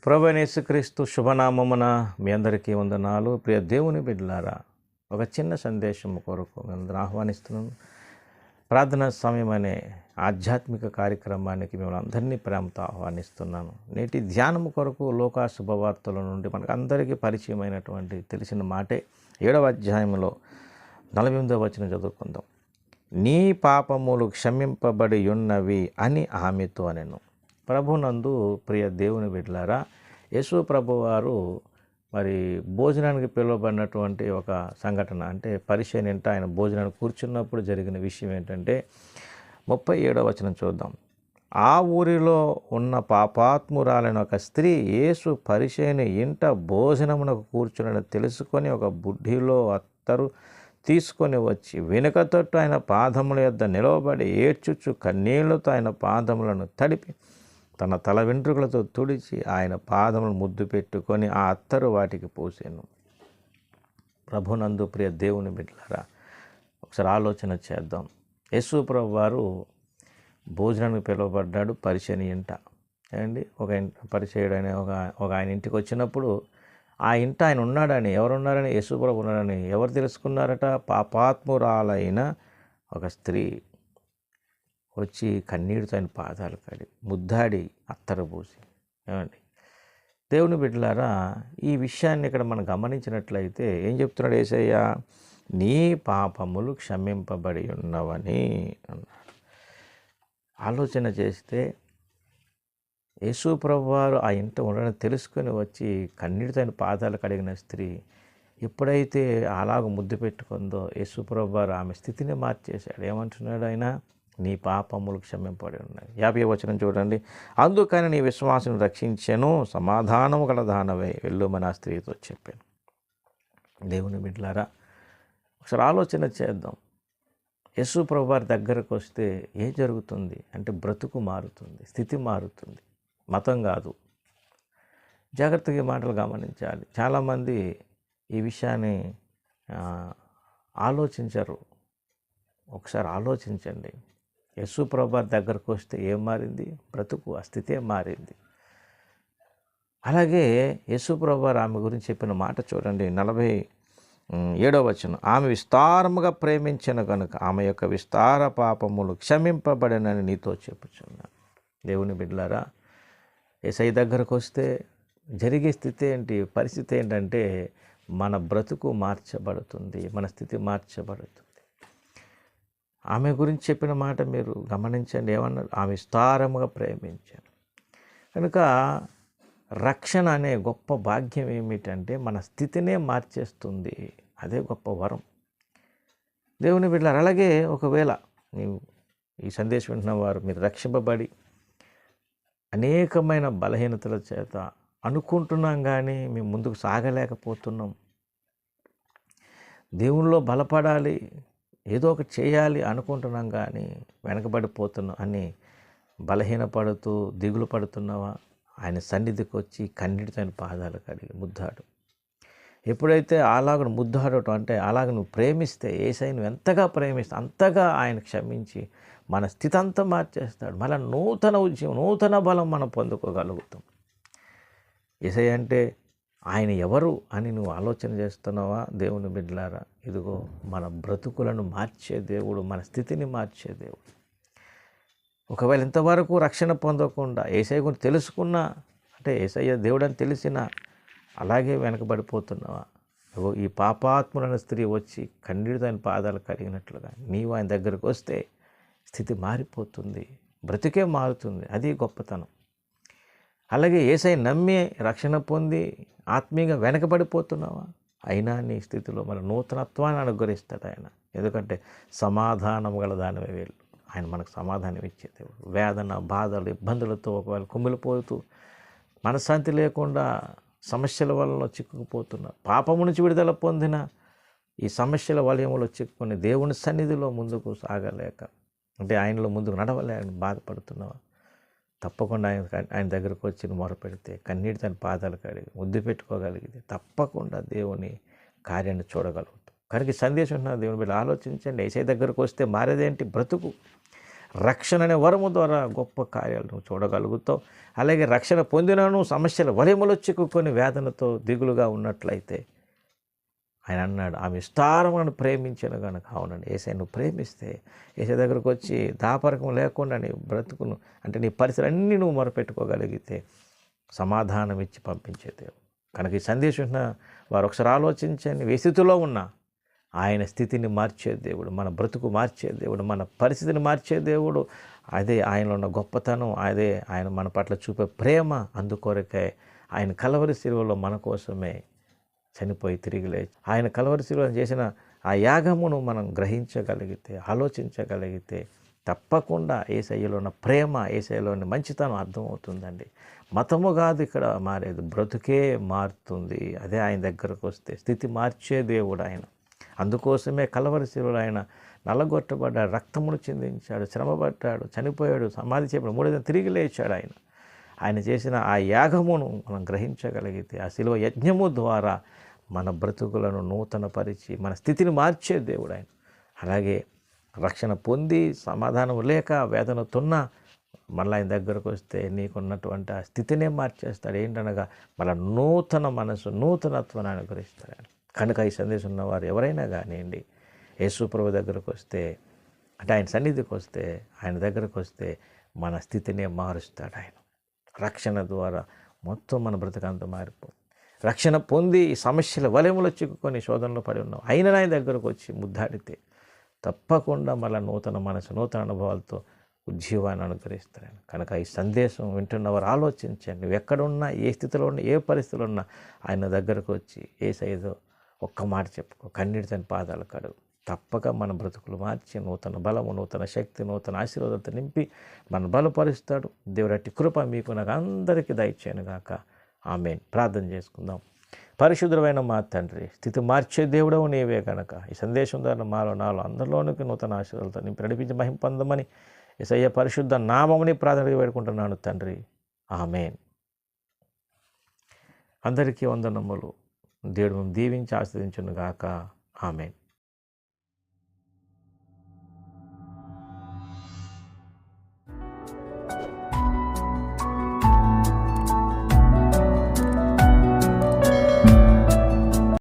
ప్రభువైన యేసుక్రీస్తు శుభనామమున మీ అందరికీ వందనాలు. ప్రియ దేవుని బిడ్డలారా, ఒక చిన్న సందేశం కొరకు మిమ్మల్ని ఆహ్వానిస్తున్నాను. ప్రార్థనా సమయం అనే ఆధ్యాత్మిక కార్యక్రమానికి మిమ్మల్ని అందరినీ ప్రేమతో ఆహ్వానిస్తున్నాను. నేటి ధ్యానం కొరకు లోకా శుభవార్తల నుండి మనకు అందరికీ పరిచయమైనటువంటి తెలిసిన మాటే 7వ అధ్యాయంలో 48వ వచనం చదువుకుందాం. నీ పాపములు క్షమింపబడి ఉన్నవి అని ఆమెతో అనెను. ప్రభునందు ప్రియ దేవుని బిడ్డలారా, యేసు ప్రభు వారు మరి భోజనానికి పిలువబడినటువంటి ఒక సంఘటన, అంటే పరిచయం ఏంటో ఆయన భోజనానికి కూర్చున్నప్పుడు జరిగిన విషయం ఏంటంటే 37వ వచనం చూద్దాం. ఆ ఊరిలో ఉన్న పాపాత్మురాలైన ఒక స్త్రీ యేసు పరిచయని ఇంట భోజనమునకు కూర్చుని తెలుసుకొని ఒక బుడ్డిలో అత్తరు తీసుకొని వచ్చి వెనుక తట్టు ఆయన పాదముల యొద్ద నిలవబడి ఏడ్చుచు కన్నీళ్లతో ఆయన పాదములను తడిపి తన తల వెంట్రుకలతో తుడిచి ఆయన పాదములను ముద్దు పెట్టుకొని ఆ అత్తరు వాటికి పూసాను. ప్రభునందు ప్రియ దేవుని బిడ్డలారా, ఒకసారి ఆలోచన చేద్దాం. యేసు ప్రభు వారు భోజనానికి పిలువబడ్డాడు పరిచయని ఇంట. ఏమండి, పరిచయుడు అనే ఒక ఆయన ఇంటికి వచ్చినప్పుడు ఆ ఇంట ఆయన ఉన్నాడని, ఎవరున్నారని, యేసు ప్రభు ఉన్నాడని ఎవరు తెలుసుకున్నారట? పాపాత్మురాలైన ఒక స్త్రీ వచ్చి కన్నీటితో ఆయన పాదాలు కడి ముద్దాడి అత్తరు పూసి. ఏమండి, దేవుని బిడ్డలారా, ఈ విషయాన్ని ఇక్కడ మనం గమనించినట్లయితే ఏం చెప్తున్నాడు యేసయ్య? నీ పాపములు క్షమింపబడి ఉన్నవని అన్నాడు. ఆలోచన చేస్తే యేసు ప్రభు వారు ఆ ఇంట ఉండడం తెలుసుకొని వచ్చి కన్నీటితో ఆయన పాదాలు కడిగిన స్త్రీ ఎప్పుడైతే అలాగ ముద్దు పెట్టుకుందో యేసు ప్రభు వారు ఆమె స్థితిని మార్చేశాడు. ఏమంటున్నాడు ఆయన? నీ పాపములు క్షమింపబడి ఉన్నాయి. 50వ వచనం చూడండి. అందుకని నీ విశ్వాసం రక్షించెను, సమాధానము గల దానవై వెళ్ళుమని ఆ స్త్రీతో చెప్పాను. దేవుని బిడ్డలారా, ఒకసారి ఆలోచన చేద్దాం. యేసు ప్రభు వారి దగ్గరకు వస్తే ఏం జరుగుతుంది అంటే బ్రతుకు మారుతుంది, స్థితి మారుతుంది, మతం కాదు. జాగ్రత్తగా ఈ మాటలు గమనించాలి. చాలామంది ఈ విషయాన్ని ఆలోచించరు. ఒకసారి ఆలోచించండి. యేసు ప్రభు వారి దగ్గరకు వస్తే ఏం మారింది? బ్రతుకు, ఆ స్థితే మారింది. అలాగే యేసు ప్రభు వారు ఆమె గురించి చెప్పిన మాట చూడండి, 47వ వచనం. ఆమె విస్తారముగా ప్రేమించిన కనుక ఆమె యొక్క విస్తార పాపములు క్షమింపబడినని నీతో చెప్పుచున్నాను. దేవుని బిడ్డలారా, యేసయ్య దగ్గరకు వస్తే జరిగే స్థితి ఏంటి, పరిస్థితి ఏంటంటే మన బ్రతుకు మార్చబడుతుంది, మన స్థితి మార్చబడుతుంది. ఆమె గురించి చెప్పిన మాట మీరు గమనించండి. ఏమన్నారు? ఆమె విస్తారముగా ప్రేమించాను కనుక రక్షణ అనే గొప్ప భాగ్యం ఏమిటంటే మన స్థితినే మార్చేస్తుంది. అదే గొప్ప వరం. దేవుని బిడ్డలారా, అలాగే ఒకవేళ నీవు ఈ సందేశం వింటున్న వారు మీరు రక్షింపబడి అనేకమైన బలహీనతల చేత అనుకుంటున్నాం కానీ మేము ముందుకు సాగలేకపోతున్నాం, దేవునిలో బలపడాలి, ఏదో ఒకటి చేయాలి అనుకుంటున్నాం కానీ వెనకబడిపోతున్నాం అని బలహీనపడుతూ దిగులు పడుతున్నావా? ఆయన సన్నిధికి వచ్చి కన్నీటితో ఆయన పాదాలు కడిగి ముద్దాడు. ఎప్పుడైతే అలాగ ముద్దాడటం అంటే అలాగ నువ్వు ప్రేమిస్తే, యేసయ్యను నువ్వు ఎంతగా ప్రేమిస్తే అంతగా ఆయన క్షమించి మన స్థితి అంతా మార్చేస్తాడు. మళ్ళీ నూతన ఉద్యమం, నూతన బలం మనం పొందుకోగలుగుతాం. యేసయ్య అంటే ఆయన ఎవరు అని నువ్వు ఆలోచన చేస్తున్నావా? దేవుని బిడ్డలారా, ఇదిగో మన బ్రతుకులను మార్చే దేవుడు, మన స్థితిని మార్చే దేవుడు. ఒకవేళ ఇంతవరకు రక్షణ పొందకుండా యేసయ్య గురించి తెలుసుకున్నా, అంటే యేసయ్య దేవుడు అని తెలిసినా అలాగే వెనకబడిపోతున్నావా? ఈ పాపాత్ములైన స్త్రీ వచ్చి కన్నీటితో ఆయన పాదాలు కడిగినట్లుగా నీవు ఆయన దగ్గరకు వస్తే స్థితి మారిపోతుంది, బ్రతికే మారుతుంది. అది గొప్పతనం. అలాగే యేసయ్య నమ్మి రక్షణ పొంది ఆత్మీయంగా వెనకబడిపోతున్నావా? అయినా నీ స్థితిలో మన నూతనత్వాన్ని అనుగ్రహిస్తాడు ఆయన. ఎందుకంటే సమాధానం గల దానివే వెళ్ళు. ఆయన మనకు సమాధానం ఇచ్చే దేవుడు. వేదన, బాధలు, ఇబ్బందులతో ఒకవేళ కుమిలిపోతూ మనశ్శాంతి లేకుండా సమస్యల వల్ల చిక్కుకుపోతున్నా, పాపము నుంచి విడుదల పొందిన ఈ సమస్యల వలయంలో చిక్కుకొని దేవుని సన్నిధిలో ముందుకు సాగలేక, అంటే ఆయనలో ముందుకు నడవలేని బాధపడుతున్నావా? తప్పకుండా ఆయన దగ్గరకు వచ్చి మొరపెడితే కన్నీటితో ఆయన పాదాలు కడిగి ముద్దు పెట్టుకోగలిగితే తప్పకుండా దేవుని కార్యాన్ని చూడగలుగుతాం. కనుక సందేశం ఉన్న దేవుని బిడ్డ ఆలోచించండి. యేసయ్య దగ్గరకు వస్తే మారేదేంటి? బ్రతుకు. రక్షణ అనే వరము ద్వారా గొప్ప కార్యాలు నువ్వు చూడగలుగుతావు. అలాగే రక్షణ పొందినను సమస్యల వలయములో చిక్కుకొని వేదనతో దిగులుగా ఉన్నట్లయితే ఆయన అన్నాడు, ఆమె విస్తారమును ప్రేమించను కనుక. అవునండి, యేసయ్య నువ్వు ప్రేమిస్తే యేసయ్య దగ్గరకు వచ్చి దాపరకం లేకుండా నీ బ్రతుకును అంటే నీ పరిస్థితులన్నీ నువ్వు మొరపెట్టుకోగలిగితే సమాధానం ఇచ్చి పంపించే దేవుడు కనుక ఈ సందేశం వారు ఒకసారి ఆలోచించండి. ఏ స్థితిలో ఉన్నా ఆయన స్థితిని మార్చే దేవుడు, మన బ్రతుకు మార్చే దేవుడు, మన పరిస్థితిని మార్చే దేవుడు. అదే ఆయనలో ఉన్న గొప్పతనం, అదే ఆయన మన పట్ల చూపే ప్రేమ. అందుకొరకే ఆయన కలవరి శిలువలో మన కోసమే చనిపోయి తిరిగి లేచి ఆయన కలవరి శిలువలో చేసిన ఆ యాగమును మనం గ్రహించగలిగితే, ఆలోచించగలిగితే తప్పకుండా యేసయ్యలో ఉన్న ప్రేమ, యేసయ్యలోని మంచితనం అర్థమవుతుందండి. మతము కాదు ఇక్కడ మారేది, బ్రతుకే మారుతుంది. అదే ఆయన దగ్గరకు వస్తే స్థితి మార్చే దేవుడు ఆయన. అందుకోసమే కలవరి శిలువలో ఆయన నల్లగొట్టబడ్డాడు, రక్తమును చిందించాడు, శ్రమపడ్డాడు, చనిపోయాడు, సమాధి చేయబడి మూడో దినం తిరిగి లేచాడు. ఆయన చేసిన ఆ యాగమును మనం గ్రహించగలిగితే, ఆ శిలువ యజ్ఞము ద్వారా మన బ్రతుకులను నూతనపరిచి మన స్థితిని మార్చే దేవుడు ఆయన. అలాగే రక్షణ పొంది సమాధానం లేక వేదనతున్నా మళ్ళీ ఆయన దగ్గరకు వస్తే నీకున్నటువంటి ఆ స్థితినే మార్చేస్తాడు. ఏంటనగా మళ్ళీ నూతన మనసు, నూతనత్వాన్ని అనుగ్రహిస్తాడు ఆయన. కనుక ఈ సందేశం ఉన్నవారు ఎవరైనా కానివ్వండి, యేసు ప్రభువు దగ్గరకు వస్తే అంటే ఆయన సన్నిధికి వస్తే, ఆయన దగ్గరకు వస్తే మన స్థితినే మారుస్తాడు ఆయన. రక్షణ ద్వారా మొత్తం మన బ్రతకంతా మారిపోతుంది. రక్షణ పొంది ఈ సమస్యల వలయములో చిక్కుకొని శోధనలో పడి ఉన్నాం, అయినా ఆయన దగ్గరకు వచ్చి ముద్దాడితే తప్పకుండా మళ్ళీ నూతన మనసు, నూతన అనుభవాలతో ఉజ్జీవాన్ని అనుగ్రహిస్తాడు ఆయన. కనుక ఈ సందేశం వింటున్నవారు ఆలోచించండి. నువ్వు ఎక్కడున్నా, ఏ స్థితిలో ఉన్నా, ఏ పరిస్థితిలో ఉన్నా ఆయన దగ్గరకు వచ్చి యేసయ్యతో ఒక్క మాట చెప్పుకో, కన్నీటి తన పాదాలు కడుగు. తప్పక మన బ్రతుకులు మార్చి నూతన బలము, నూతన శక్తి, నూతన ఆశీర్వాదాలతో నింపి మన బలపరుస్తాడు. దేవుడి అట్టి కృప మీకు నాకు అందరికీ దయచేయను గాక. ఆమేన్. ప్రార్థన చేసుకుందాం. పరిశుద్ధమైన మా తండ్రి, స్థితి మార్చే దేవుడవు నీవే కనుక ఈ సందేశం ద్వారా మాలో నాలో అందరిలోనికి నూతన ఆశీర్వాదాలతో నింపి నడిపించి మహిమ పొందమని యేసయ్య పరిశుద్ధ నామముని ప్రార్థన వేడుకుంటున్నాను తండ్రి. ఆమేన్. అందరికీ వందనములు. దేవుడు మేము దీవించి ఆశీర్వదించును గాక. ఆమేన్.